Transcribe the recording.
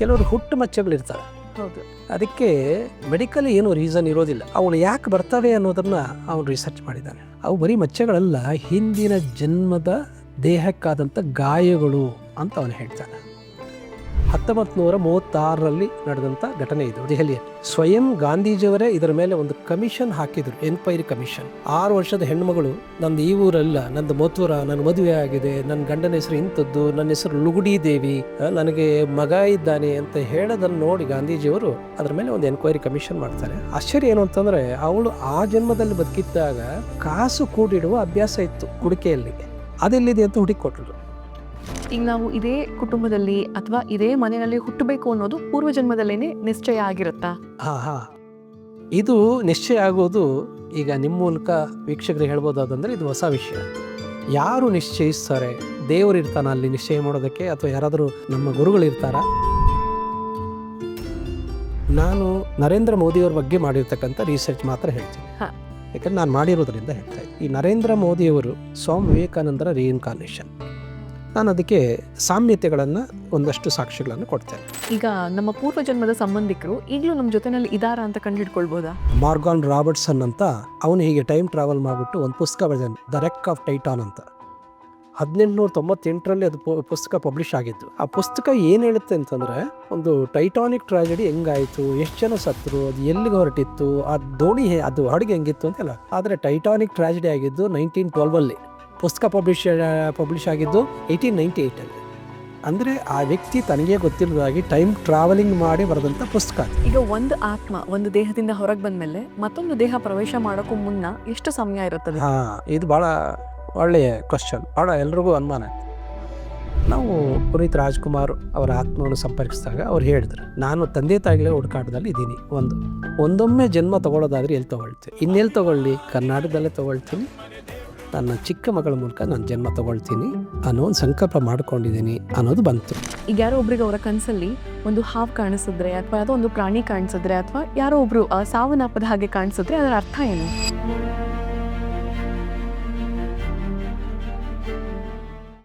ಕೆಲವರು ಹುಟ್ಟು ಮಚ್ಚೆಗಳಿರ್ತವೆ. ಹೌದು. ಅದಕ್ಕೆ ಮೆಡಿಕಲ್ ಏನು ರೀಸನ್ ಇರೋದಿಲ್ಲ. ಅವಳು ಯಾಕೆ ಬರ್ತವೆ ಅನ್ನೋದನ್ನ ಅವನು ರಿಸರ್ಚ್ ಮಾಡಿದ್ದಾನೆ. ಅವು ಬರೀ ಮಚ್ಚೆಗಳಲ್ಲ, ಹಿಂದಿನ ಜನ್ಮದ ದೇಹಕ್ಕಾದಂಥ ಗಾಯಗಳು ಅಂತ ಅವನು ಹೇಳ್ತಾನೆ. 1936ರಲ್ಲಿ ನಡೆದಂಥ ಘಟನೆ ಇದು ದೆಹಲಿಯಲ್ಲಿ. ಸ್ವಯಂ ಗಾಂಧೀಜಿಯವರೇ ಇದರ ಮೇಲೆ ಒಂದು ಕಮಿಷನ್ ಹಾಕಿದ್ರು, ಎನ್ಕ್ವೈರಿ ಕಮಿಷನ್. 6 ವರ್ಷದ ಹೆಣ್ಮಗಳು, ನಂದು ಈ ಊರಲ್ಲ, ನಂದು ಮಥುರಾ, ನನ್ನ ಮದುವೆ ಆಗಿದೆ, ನನ್ನ ಗಂಡನ ಹೆಸರು ಇಂಥದ್ದು, ನನ್ನ ಹೆಸರು ಲುಗುಡಿ ದೇವಿ, ನನಗೆ ಮಗ ಇದ್ದಾನೆ ಅಂತ ಹೇಳೋದನ್ನು ನೋಡಿ ಗಾಂಧೀಜಿಯವರು ಅದರ ಮೇಲೆ ಒಂದು ಎನ್ಕ್ವೈರಿ ಕಮಿಷನ್ ಮಾಡ್ತಾರೆ. ಆಶ್ಚರ್ಯ ಏನು ಅಂತಂದ್ರೆ, ಅವಳು ಆ ಜನ್ಮದಲ್ಲಿ ಬದುಕಿದ್ದಾಗ ಕಾಸು ಕೂಡಿಡುವ ಅಭ್ಯಾಸ ಇತ್ತು ಕುಡಿಕೆಯಲ್ಲಿ. ಅದೆಲ್ಲಿದೆ ಅಂತ ಹುಡುಕಿಕೊಟ್ರು. ಈಗ ನಾವು ಇದೇ ಕುಟುಂಬದಲ್ಲಿ ಅಥವಾ ಇದೇ ಮನೆಯಲ್ಲಿ ಹುಟ್ಟಬೇಕು ಅನ್ನೋದು ಪೂರ್ವಜನ್ಮದಲ್ಲೇನೆ ನಿಶ್ಚಯ ಆಗಿರುತ್ತಾ? ಇದು ನಿಶ್ಚಯ ಆಗೋದು ಈಗ ನಿಮ್ಮ ಮೂಲಕ ವೀಕ್ಷಕರಿಗೆ ಹೇಳ್ಬೋದಾದಂದ್ರೆ ಇದು ಹೊಸ ವಿಷಯ. ಯಾರು ನಿಶ್ಚಯಿಸ್ತಾರೆ? ದೇವರು ಇರ್ತಾನ ಅಲ್ಲಿ ನಿಶ್ಚಯ ಮಾಡೋದಕ್ಕೆ, ಅಥವಾ ಯಾರಾದರೂ ನಮ್ಮ ಗುರುಗಳಿರ್ತಾರ? ನಾನು ನರೇಂದ್ರ ಮೋದಿಯವ್ರ ಬಗ್ಗೆ ಮಾಡಿರ್ತಕ್ಕಂಥ ರಿಸರ್ಚ್ ಮಾತ್ರ ಹೇಳ್ತೀನಿ, ಯಾಕಂದ್ರೆ ನಾನು ಮಾಡಿರೋದ್ರಿಂದ ಹೇಳ್ತಾ ಇದ್ದೀನಿ. ಈ ನರೇಂದ್ರ ಮೋದಿಯವರು ಸ್ವಾಮಿ ವಿವೇಕಾನಂದರ ರೀಇನ್ಕಾರ್ನೇಷನ್. ನಾನು ಅದಕ್ಕೆ ಸಾಮ್ಯತೆಗಳನ್ನು, ಒಂದಷ್ಟು ಸಾಕ್ಷ್ಯಗಳನ್ನು ಕೊಡ್ತೇನೆ. ಈಗ ನಮ್ಮ ಪೂರ್ವಜನ್ಮದ ಸಂಬಂಧಿಕರು ಈಗಲೂ ನಮ್ಮ ಜೊತೆನಲ್ಲಿ ಇದಾರಾ ಅಂತ ಕಂಡುಹಿಡ್ಕೊಳ್ಬೋದಾ? ಮಾರ್ಗಾನ್ ರಾಬರ್ಟ್ಸನ್ ಅಂತ, ಅವನು ಹೀಗೆ ಟೈಮ್ ಟ್ರಾವೆಲ್ ಮಾಡಿಬಿಟ್ಟು ಒಂದು ಪುಸ್ತಕ ಬರೆದಾನೆ, ದ ರೆಕ್ ಆಫ್ ಟೈಟಾನ್ ಅಂತ. 1898ರಲ್ಲಿ ಅದು ಪುಸ್ತಕ ಪಬ್ಲಿಷ್ ಆಗಿತ್ತು. ಆ ಪುಸ್ತಕ ಏನು ಹೇಳುತ್ತೆ ಅಂತಂದರೆ, ಒಂದು ಟೈಟಾನಿಕ್ ಟ್ರಾಜಿಡಿ ಹೆಂಗಾಯಿತು, ಎಷ್ಟು ಜನ ಸತ್ತರು, ಅದು ಎಲ್ಲಿಗೆ ಹೊರಟಿತ್ತು, ಆ ದೋಣಿ ಅದು ಹಡಗು ಹೆಂಗಿತ್ತು ಅಂತೆಲ್ಲ. ಆದರೆ ಟೈಟಾನಿಕ್ ಟ್ರಾಜಿಡಿ ಆಗಿದ್ದು 1912ಅಲ್ಲಿ, ಪುಸ್ತಕ ಪಬ್ಲಿಷ್ ಆಗಿದ್ದು 1898ಅಲ್ಲಿ. ಅಂದರೆ ಆ ವ್ಯಕ್ತಿ ತನಗೇ ಗೊತ್ತಿಲ್ಲದಾಗಿ ಟೈಮ್ ಟ್ರಾವೆಲಿಂಗ್ ಮಾಡಿ ಬರೆದಂಥ ಪುಸ್ತಕ. ಈಗ ಒಂದು ಆತ್ಮ ಒಂದು ದೇಹದಿಂದ ಹೊರಗೆ ಬಂದಮೇಲೆ ಮತ್ತೊಂದು ದೇಹ ಪ್ರವೇಶ ಮಾಡೋಕ್ಕೂ ಮುನ್ನ ಎಷ್ಟು ಸಮಯ ಇರುತ್ತದೆ? ಇದು ಭಾಳ ಒಳ್ಳೆಯ ಕ್ವಶನ್, ಭಾಳ ಎಲ್ರಿಗೂ ಅನುಮಾನ. ನಾವು ಪುನೀತ್ ರಾಜ್ಕುಮಾರ್ ಅವರ ಆತ್ಮವನ್ನು ಸಂಪರ್ಕಿಸಿದಾಗ ಅವ್ರು ಹೇಳಿದ್ರು, ನಾನು ತಂದೆ ತಾಯಿಗಳ ಹುಡುಕಾಟದಲ್ಲಿ ಇದ್ದೀನಿ. ಒಂದೊಮ್ಮೆ ಜನ್ಮ ತಗೊಳ್ಳೋದಾದ್ರೆ ಎಲ್ಲಿ ತಗೊಳ್ತೀನಿ, ಇನ್ನೆಲ್ಲಿ ತಗೊಳ್ಳಿ, ಕರ್ನಾಟಕದಲ್ಲೇ ತಗೊಳ್ತೀನಿ, ನನ್ನ ಚಿಕ್ಕ ಮಗಳ ಮೂಲಕ ನಾನು ಜನ್ಮ ತಗೊಳ್ತೀನಿ ಅನ್ನೋ ಒಂದು ಸಂಕಲ್ಪ ಮಾಡ್ಕೊಂಡಿದ್ದೀನಿ ಅನ್ನೋದು ಬಂತು. ಈಗ ಯಾರೋ ಒಬ್ರಿಗೆ ಅವರ ಕನಸಲ್ಲಿ ಒಂದು ಹಾವು ಕಾಣಿಸಿದ್ರೆ, ಅಥವಾ ಯಾವುದೋ ಒಂದು ಪ್ರಾಣಿ ಕಾಣಿಸಿದ್ರೆ, ಅಥವಾ ಯಾರೋ ಒಬ್ರು ಸಾವನ್ನಪ್ಪದ ಹಾಗೆ ಕಾಣಿಸಿದ್ರೆ ಅದರ ಅರ್ಥ ಏನು?